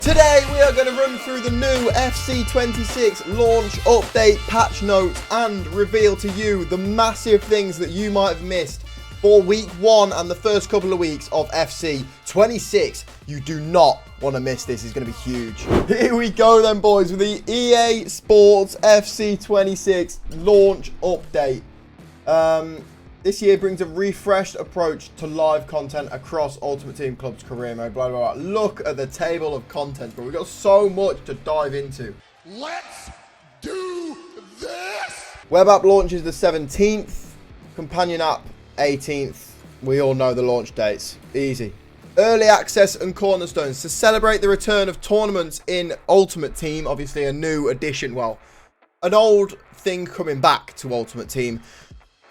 Today we are going to run through the new FC26 launch update, patch notes, and reveal to you the massive things that you might have missed for week 1 and the first couple of weeks of FC26. You do not want to miss this. It's going to be huge. Here we go then, boys, with the EA Sports FC26 launch update. This year brings a refreshed approach to live content across Ultimate Team Club's career mode, blah, blah, blah. Look at the table of contents, but we've got so much to dive into. Let's do this! Web app launches the 17th, companion app 18th. We all know the launch dates. Easy. Early access and cornerstones to celebrate the return of tournaments in Ultimate Team. Obviously a new addition, well, an old thing coming back to Ultimate Team.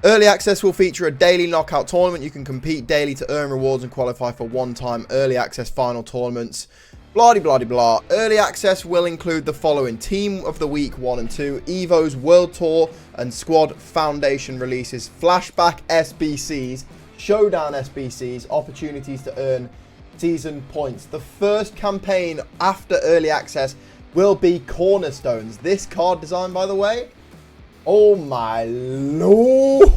Early access will feature a daily knockout tournament. You can compete daily to earn rewards and qualify for one-time early access final tournaments. Blah, blah, blah, blah. Early access will include the following: Team of the Week 1 and 2, Evo's World Tour and Squad Foundation releases, Flashback SBCs, Showdown SBCs, opportunities to earn season points. The first campaign after early access will be Cornerstones. This card design, by the way, oh my lord,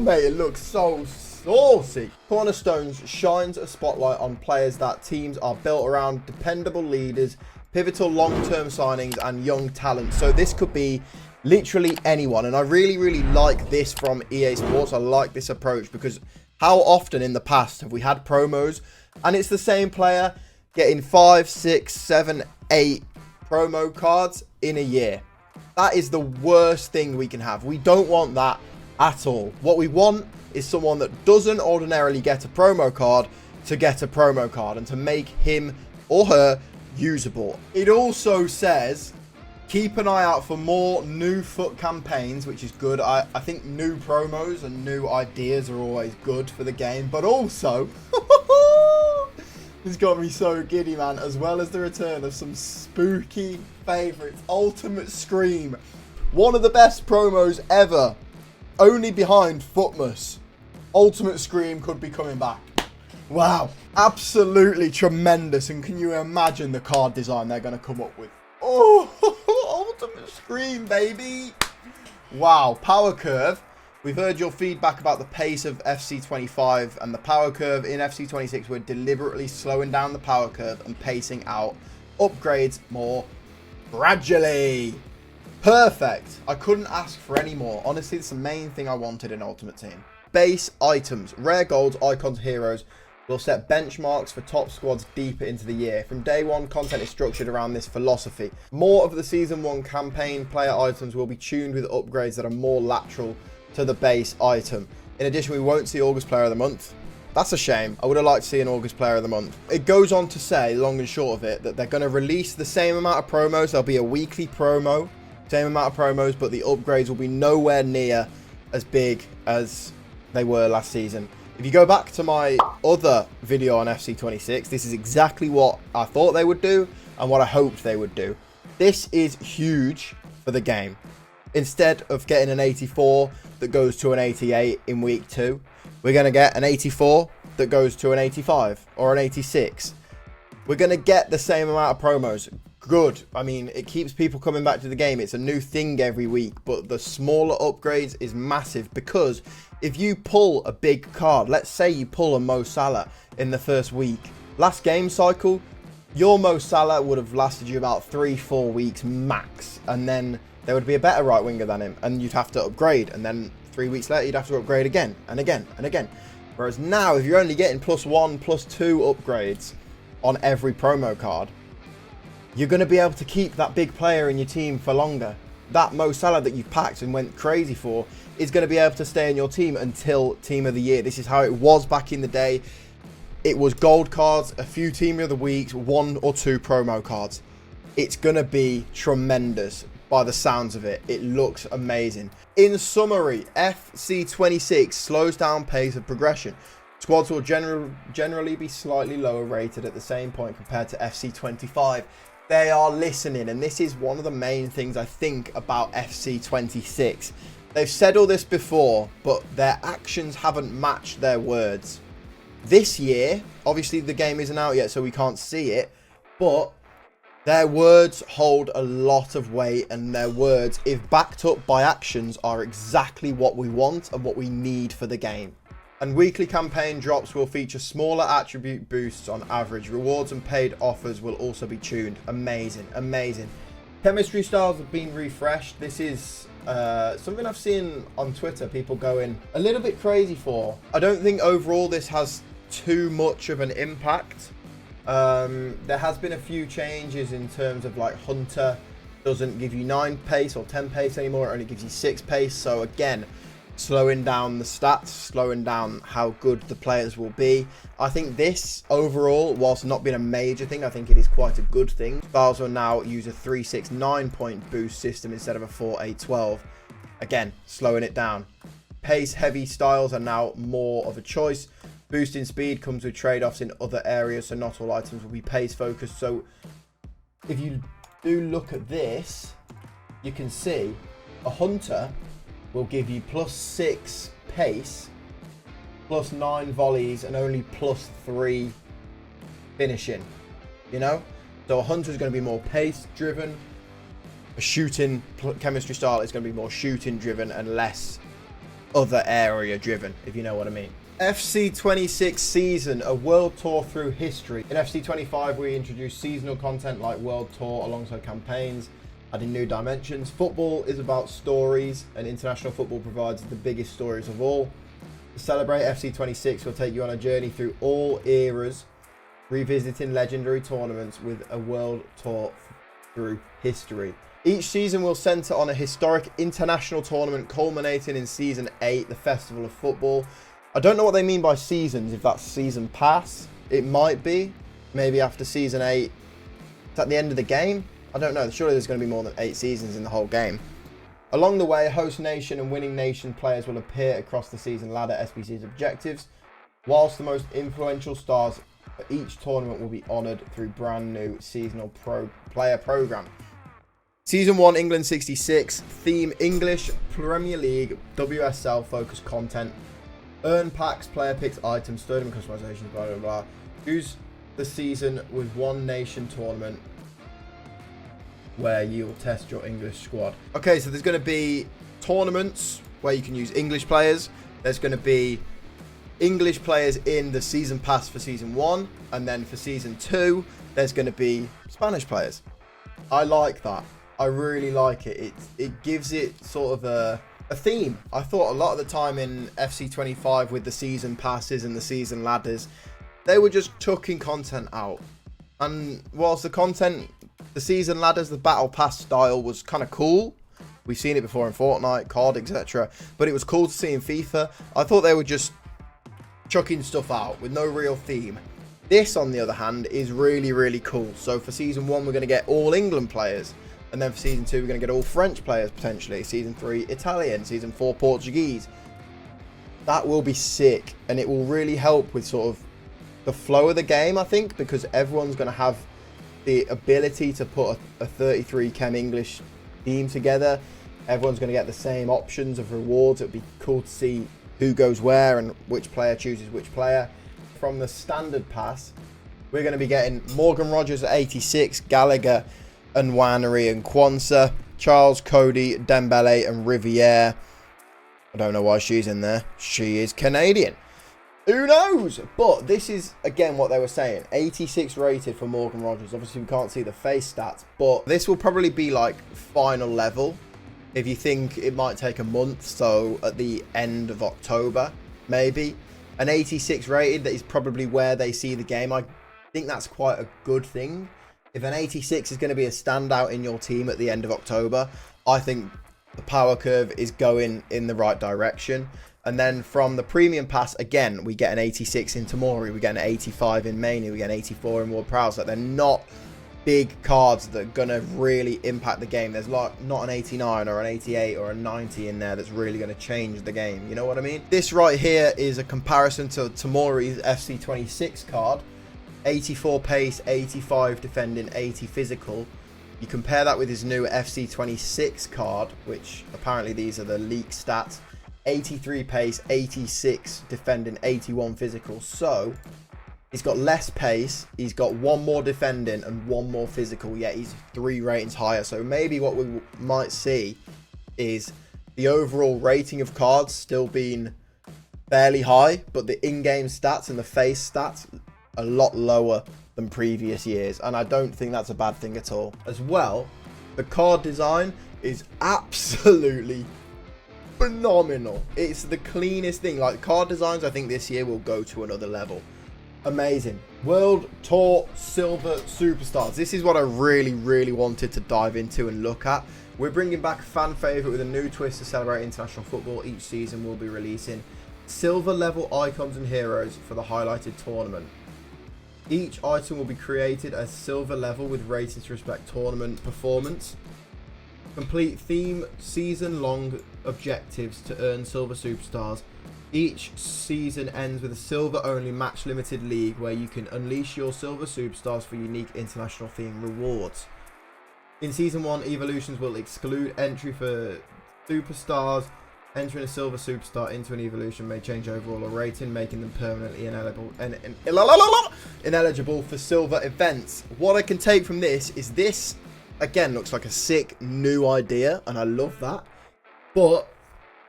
mate, it looks so saucy. Cornerstones shines a spotlight on players that teams are built around: dependable leaders, pivotal long-term signings, and young talent. So this could be literally anyone, and I really like this from EA Sports. I like this approach because how often in the past have we had promos and it's the same player getting 5, 6, 7, 8 promo cards in a year? That is the worst thing we can have. We don't want that at all. What we want is someone that doesn't ordinarily get a promo card to get a promo card and to make him or her usable. It also says keep an eye out for more new FUT campaigns, which is good. I think new promos and new ideas are always good for the game, but also it's got me so giddy, man, as well as the return of some spooky favourites. Ultimate Scream, one of the best promos ever, only behind Footmas. Ultimate Scream could be coming back. Wow, absolutely tremendous. And can you imagine the card design they're going to come up with? Oh, Ultimate Scream, baby. Wow, power curve. We've heard your feedback about the pace of FC25 and the power curve in FC26. We're deliberately slowing down the power curve and pacing out upgrades more gradually. Perfect. I couldn't ask for any more. Honestly, it's the main thing I wanted in Ultimate Team. Base items, rare golds, icons, heroes will set benchmarks for top squads deeper into the year. From day one, content is structured around this philosophy. More of the Season 1 campaign player items will be tuned with upgrades that are more lateral to the base item. In addition, we won't see August Player of the Month. That's a shame. I would have liked to see an August Player of the Month. It goes on to say, long and short of it, that they're going to release the same amount of promos. There'll be a weekly promo, same amount of promos, but the upgrades will be nowhere near as big as they were last season. If you go back to my other video on FC26, this is exactly what I thought they would do and what I hoped they would do. This is huge for the game. Instead of getting an 84 that goes to an 88 in week 2, we're going to get an 84 that goes to an 85 or an 86. We're going to get the same amount of promos. Good. I mean, it keeps people coming back to the game. It's a new thing every week, but the smaller upgrades is massive because if you pull a big card, let's say you pull a Mo Salah in the first week, last game cycle, your Mo Salah would have lasted you about 3-4 weeks max, and then there would be a better right winger than him, and you'd have to upgrade, and then 3 weeks later you'd have to upgrade again and again and again. Whereas now, if you're only getting +1, +2 upgrades on every promo card, you're going to be able to keep that big player in your team for longer. That Mo Salah that you've packed and went crazy for is going to be able to stay in your team until Team of the Year. This is how it was back in the day. It was gold cards, a few Team of the Weeks, 1 or 2 promo cards. It's going to be tremendous by the sounds of it. It looks amazing. In summary, FC26 slows down pace of progression. Squads will generally be slightly lower rated at the same point compared to FC25. They are listening, and this is one of the main things I think about FC26. They've said all this before, but their actions haven't matched their words. This year, obviously the game isn't out yet, so we can't see it, but Their words hold a lot of weight, and their words, if backed up by actions, are exactly what we want and what we need for the game. And weekly campaign drops will feature smaller attribute boosts on average. Rewards and paid offers will also be tuned. Amazing, amazing. Chemistry styles have been refreshed. This is something I've seen on Twitter, people going a little bit crazy for. I don't think overall this has too much of an impact. There has been a few changes in terms of like Hunter doesn't give you 9 pace or 10 pace anymore, it only gives you 6 pace. So again, slowing down the stats, slowing down how good the players will be. I think this overall, whilst not being a major thing, I think it is quite a good thing. Styles will now use a 3-6-9 point boost system instead of a 4-8-12. Again, slowing it down. Pace heavy styles are now more of a choice. Boosting speed comes with trade-offs in other areas, so not all items will be pace focused. So if you do look at this, you can see a Hunter will give you +6 pace, +9 volleys, and only +3 finishing, you know? So a Hunter is going to be more pace driven. A shooting chemistry style is going to be more shooting driven and less other area driven, if you know what I mean. FC26 season, a world tour through history. In FC25, we introduced seasonal content like world tour alongside campaigns, adding new dimensions. Football is about stories, and international football provides the biggest stories of all. To celebrate, FC26 will take you on a journey through all eras, revisiting legendary tournaments with a world tour through history. Each season will centre on a historic international tournament culminating in Season 8, the Festival of Football. I don't know what they mean by seasons, if that's season pass. It might be. Maybe after Season 8, it's at the end of the game. I don't know. Surely there's going to be more than 8 seasons in the whole game. Along the way, host nation and winning nation players will appear across the season ladder SBC's objectives, whilst the most influential stars for each tournament will be honoured through brand new seasonal player programme. Season 1, England 66, theme English, Premier League, WSL focused content, earn packs, player picks, items, stadium customizations, blah blah blah. Choose the season with one nation tournament where you'll test your English squad. Okay, so there's going to be tournaments where you can use English players. There's going to be English players in the season pass for Season 1, and then for Season 2, there's going to be Spanish players. I like that. I really like it. It gives it sort of a theme. I thought a lot of the time in FC25 with the season passes and the season ladders, they were just chucking content out. And whilst the season ladders, the battle pass style was kind of cool. We've seen it before in Fortnite, COD, etc. But it was cool to see in FIFA. I thought they were just chucking stuff out with no real theme. This, on the other hand, is really, really cool. So for Season 1, we're going to get all England players. And then for Season 2, we're going to get all French players, potentially. Season 3, Italian. Season 4, Portuguese. That will be sick. And it will really help with sort of the flow of the game, I think. Because everyone's going to have the ability to put a 33 Chem English team together. Everyone's going to get the same options of rewards. It would be cool to see who goes where and which player chooses which player. From the standard pass, we're going to be getting Morgan Rogers at 86, Gallagher and Nwaneri and Kwanzaa, Charles, Cody, Dembele and Riviere. I don't know why she's in there. She is Canadian. Who knows? But this is, again, what they were saying. 86 rated for Morgan Rogers. Obviously, we can't see the face stats, but this will probably be like final level. If you think it might take a month, so at the end of October, maybe. An 86 rated, that is probably where they see the game. I think that's quite a good thing. If an 86 is going to be a standout in your team at the end of October, I think the power curve is going in the right direction. And then from the premium pass, again, we get an 86 in Tamori, we get an 85 in Mania, we get an 84 in Ward Prowse. Like, they're not big cards that are going to really impact the game. There's like not an 89 or an 88 or a 90 in there that's really going to change the game. You know what I mean? This right here is a comparison to Tamori's FC26 card. 84 pace, 85 defending, 80 physical. You compare that with his new FC26 card, which apparently these are the leak stats. 83 pace, 86 defending, 81 physical. So He's got less pace, he's got 1 more defending and 1 more physical, yet he's 3 ratings higher. So maybe what we might see is the overall rating of cards still being fairly high, but the in-game stats and the face stats a lot lower than previous years. And I don't think that's a bad thing at all. As well, the card design is absolutely phenomenal. It's the cleanest thing. Like, card designs, I think this year will go to another level. Amazing. World Tour Silver Superstars. This is what I really wanted to dive into and look at. We're bringing back a fan favourite with a new twist to celebrate international football. Each season we'll be releasing silver level icons and heroes for the highlighted tournament. Each item will be created as silver level with ratings to respect tournament performance. Complete theme season long objectives to earn silver superstars. Each season ends with a silver-only match-limited league where you can unleash your silver superstars for unique international theme rewards. In Season 1, evolutions will exclude entry for superstars. Entering a silver superstar into an evolution may change overall rating, making them permanently ineligible for silver events. What I can take from this is this, again, looks like a sick new idea, and I love that. But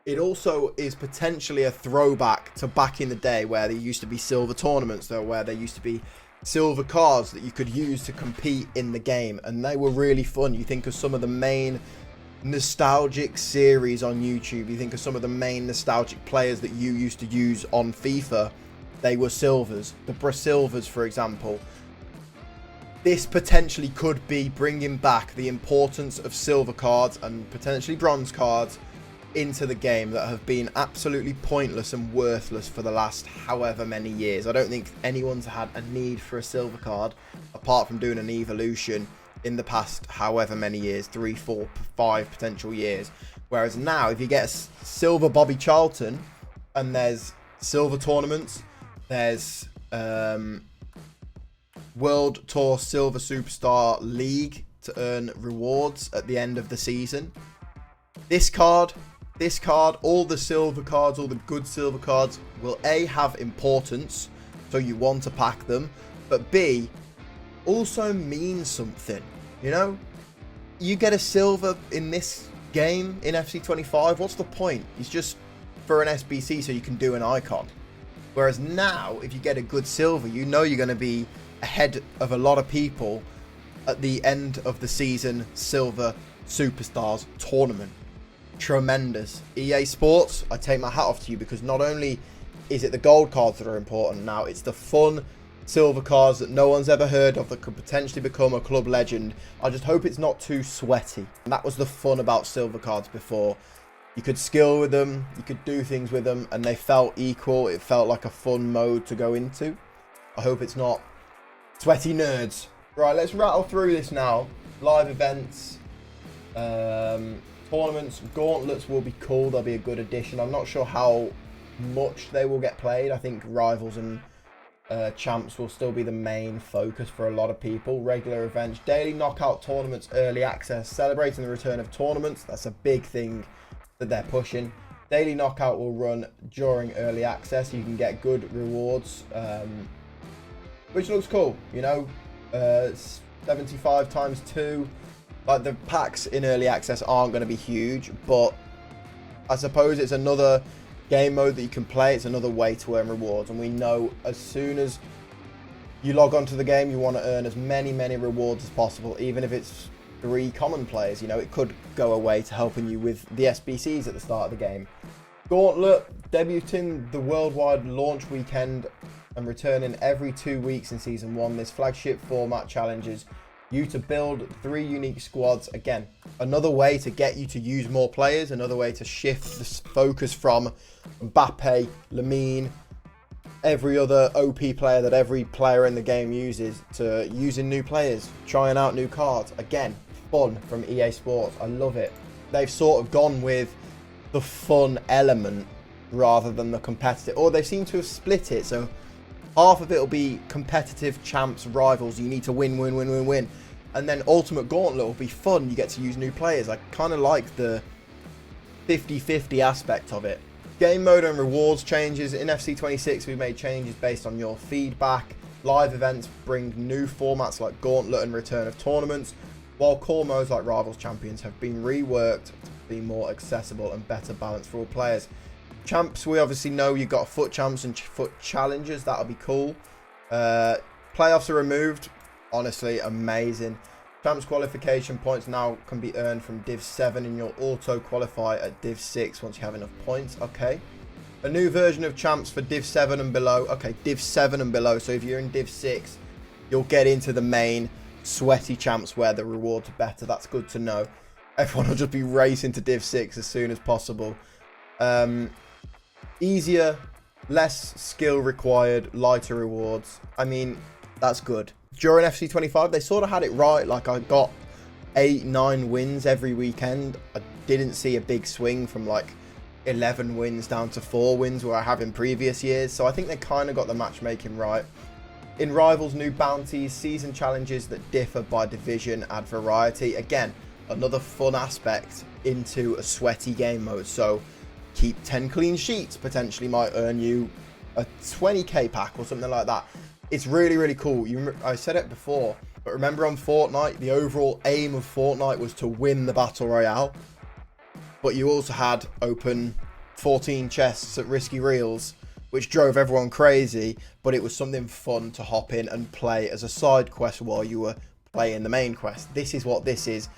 it also is potentially a throwback to back in the day where there used to be silver tournaments, though, where there used to be silver cards that you could use to compete in the game, and they were really fun. You think of some of the main nostalgic series on YouTube, you think of some of the main nostalgic players that you used to use on FIFA, they were silvers. The Brasilvers, for example. This potentially could be bringing back the importance of silver cards and potentially bronze cards into the game that have been absolutely pointless and worthless for the last however many years. I don't think anyone's had a need for a silver card apart from doing an evolution in the past however many years, 3, 4, 5 potential years. Whereas now, if you get a silver Bobby Charlton and there's silver tournaments, there's World Tour Silver Superstar League to earn rewards at the end of the season. This card, all the silver cards, all the good silver cards will A, have importance, so you want to pack them, but B, also mean something. You know, you get a silver in this game in FC25, what's the point? It's just for an SBC so you can do an icon. Whereas now, if you get a good silver, you know you're going to be ahead of a lot of people at the end of the season Silver Superstars tournament. Tremendous. EA Sports, I take my hat off to you, because not only is it the gold cards that are important now, it's the fun silver cards that no one's ever heard of that could potentially become a club legend. I just hope it's not too sweaty. And that was the fun about silver cards before. You could skill with them, you could do things with them, and they felt equal. It felt like a fun mode to go into. I hope it's not sweaty nerds. Right, let's rattle through this now. Live events, tournaments, gauntlets will be cool. They'll be a good addition. I'm not sure how much they will get played. I think rivals and champs will still be the main focus for a lot of people. Regular events, daily knockout tournaments, early access, celebrating the return of tournaments. That's a big thing that they're pushing. Daily knockout will run during early access. You can get good rewards, which looks cool. You know, 75 times 2. Like, the packs in early access aren't going to be huge, but I suppose it's another game mode that you can play. It's another way to earn rewards, and we know as soon as you log onto the game, you want to earn as many rewards as possible, even if it's 3 common players. You know, it could go away to helping you with the SBCs at the start of the game. Gauntlet, debuting the worldwide launch weekend and returning every 2 weeks in Season 1. This flagship format challenges you to build 3 unique squads. Again, another way to get you to use more players, another way to shift the focus from Mbappe, Lamine, every other OP player that every player in the game uses, to using new players, trying out new cards. Again, fun from EA Sports. I love it. They've sort of gone with the fun element rather than the competitive, or they seem to have split it. So half of it will be competitive champs, rivals. You need to win. And then Ultimate Gauntlet will be fun. You get to use new players. I kind of like the 50-50 aspect of it. Game mode and rewards changes. In FC26, we've made changes based on your feedback. Live events bring new formats like Gauntlet and Return of Tournaments, while core modes like Rivals Champions have been reworked to be more accessible and better balanced for all players. Champs, we obviously know you've got foot champs and foot challengers. That'll be cool. Playoffs are removed. Honestly, amazing. Champs qualification points now can be earned from Div 7 and you'll auto qualify at Div 6 once you have enough points. Okay. A new version of Champs for Div 7 and below. Okay, Div 7 and below. So if you're in Div 6, you'll get into the main sweaty Champs where the rewards are better. That's good to know. Everyone will just be racing to Div 6 as soon as possible. Easier, less skill required, lighter rewards. I mean, that's good. During FC25, they sort of had it right. Like, I got 8-9 wins every weekend. I didn't see a big swing from like 11 wins down to 4 wins where I have in previous years. So I think they kind of got the matchmaking right. In Rivals, new bounties, season challenges that differ by division, add variety. Again, another fun aspect into a sweaty game mode. So keep 10 clean sheets potentially might earn you a 20k pack or something like that. It's really, really cool. I said it before, but remember on Fortnite, the overall aim of Fortnite was to win the Battle Royale. But you also had open 14 chests at Risky Reels, which drove everyone crazy, but it was something fun to hop in and play as a side quest while you were playing the main quest. This is what this is.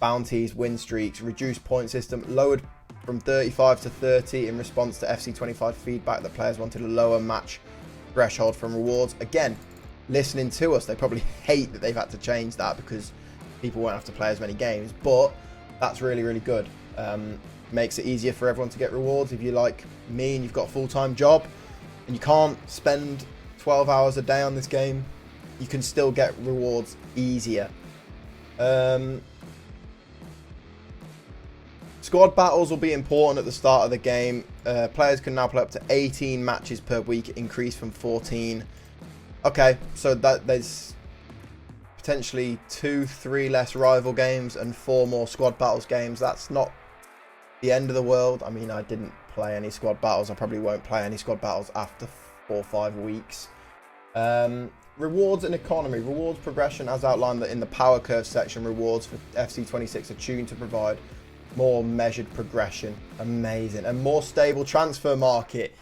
Bounties, win streaks, reduced point system, lowered from 35 to 30 in response to FC25 feedback that players wanted a lower match threshold from rewards. Again, listening to us, they probably hate that they've had to change that because people won't have to play as many games, but that's really, really good. Makes it easier for everyone to get rewards. If you're like me and you've got a full-time job and you can't spend 12 hours a day on this game, you can still get rewards easier. Squad battles will be important at the start of the game. Players can now play up to 18 matches per week, increased from 14. Okay, so that there's potentially 2-3 less rival games and 4 more squad battles games. That's not the end of the world. I mean, I didn't play any squad battles. I probably won't play any squad battles after 4 or 5 weeks. Rewards and economy. Rewards progression, as outlined in the power curve section. Rewards for FC26 are tuned to provide more measured progression. Amazing. And more stable transfer market.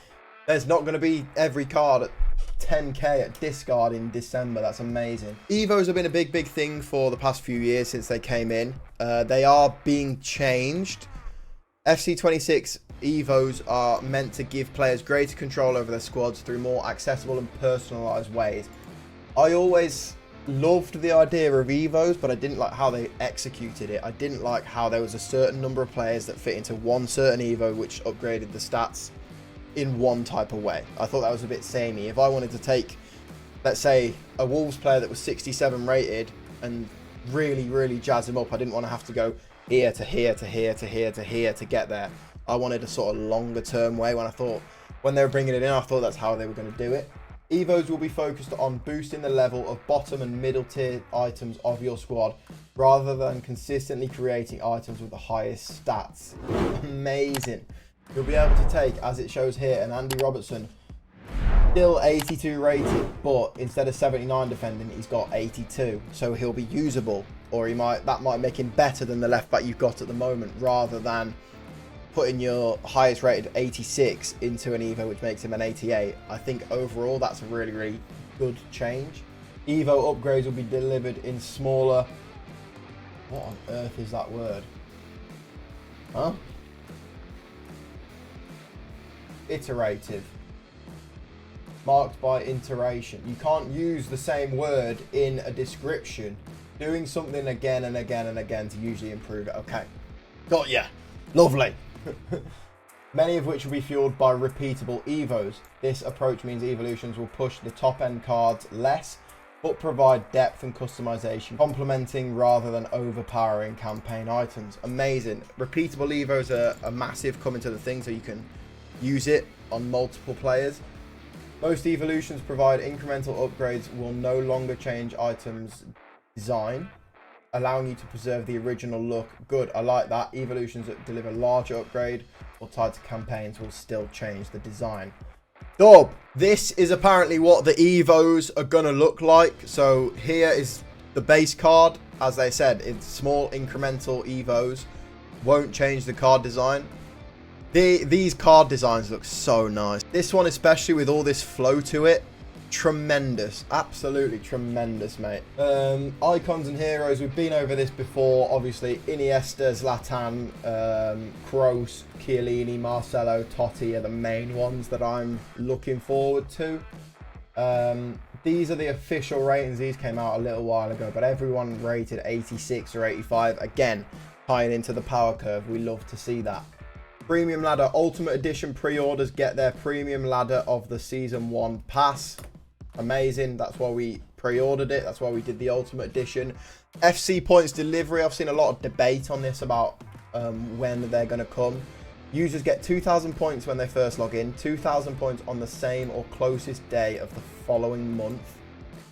There's not going to be every card at 10k at discard in December. That's amazing. Evos have been a big thing for the past few years since they came in. They are being changed. FC26 Evos are meant to give players greater control over their squads through more accessible and personalised ways. I always loved the idea of Evos, but I didn't like how they executed it. I didn't like how there was a certain number of players that fit into one certain Evo which upgraded the stats in one type of way. I thought that was a bit samey. If I wanted to take, let's say, a Wolves player that was 67 rated and really jazz him up, I didn't want to have to go here to here to here to here to here to get there. I wanted a sort of longer term way. When they were bringing it in, I thought that's how they were going to do it. Evos will be focused on boosting the level of bottom and middle tier items of your squad rather than consistently creating items with the highest stats. Amazing. You'll be able to take, as it shows here, an Andy Robertson, still 82 rated, but instead of 79 defending, he's got 82. So he'll be usable, or that might make him better than the left back you've got at the moment, rather than putting your highest rated 86 into an Evo, which makes him an 88. I think overall that's a really good change. Evo upgrades will be delivered in smaller... What on earth is that word? Huh? Iterative. Marked by iteration. You can't use the same word in a description. Doing something again and again and again to usually improve it. Okay. Got ya. Lovely. Many of which will be fueled by repeatable Evos. This approach means evolutions will push the top end cards less, but provide depth and customization, complementing rather than overpowering campaign items. Amazing. Repeatable Evos are a massive coming to the thing, so you can use it on multiple players. Most evolutions provide incremental upgrades, will no longer change items design, allowing you to preserve the original look. Good, I like that. Evolutions that deliver larger upgrade or tied to campaigns will still change the design. Dub. This is apparently what the Evos are going to look like. So here is the base card. As they said, it's small incremental Evos. Won't change the card design. These card designs look so nice. This one especially with all this flow to it. Tremendous. Absolutely tremendous, mate. Icons and heroes. We've been over this before. Obviously, Iniesta, Zlatan, Kroos, Chiellini, Marcelo, Totti are the main ones that I'm looking forward to. These are the official ratings. These came out a little while ago, but everyone rated 86 or 85. Again, tying into the power curve. We love to see that. Premium Ladder Ultimate Edition pre-orders get their Premium Ladder of the Season 1 pass. Amazing. That's why we pre-ordered it. That's why we did the Ultimate Edition. FC points delivery. I've seen a lot of debate on this about when they're going to come. Users get 2,000 points when they first log in, 2,000 points on the same or closest day of the following month,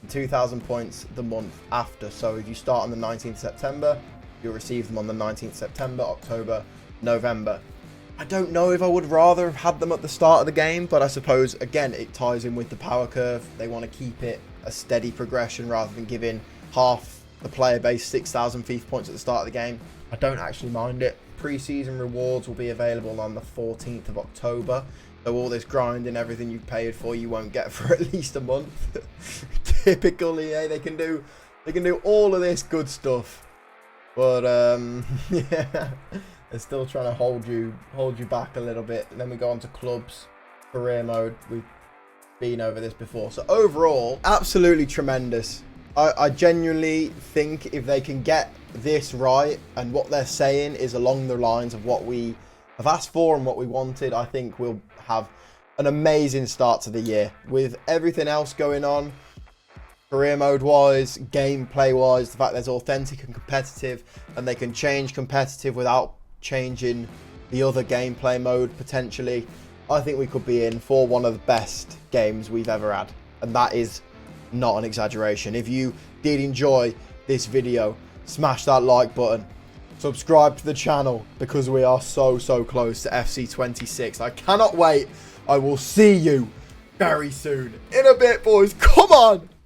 2,000 points the month after. So if you start on the 19th September, you'll receive them on the 19th September, October, November. I don't know if I would rather have had them at the start of the game, but I suppose, again, it ties in with the power curve. They want to keep it a steady progression rather than giving half the player base 6,000 FIFA points at the start of the game. I don't actually mind it. Pre-season rewards will be available on the 14th of October. So all this grind and everything you've paid for, you won't get for at least a month. Typical EA, they can do all of this good stuff. But yeah. They're still trying to hold you back a little bit. And then we go on to clubs, career mode. We've been over this before. So overall, absolutely tremendous. I genuinely think if they can get this right and what they're saying is along the lines of what we have asked for and what we wanted, I think we'll have an amazing start to the year. With everything else going on, career mode wise, gameplay wise, the fact there's authentic and competitive, and they can change competitive without changing the other gameplay mode potentially, I think we could be in for one of the best games we've ever had, and that is not an exaggeration. If you did enjoy this video, smash that like button, subscribe to the channel, because we are so close to FC26. I cannot wait. I will see you very soon. In a bit, boys. Come on.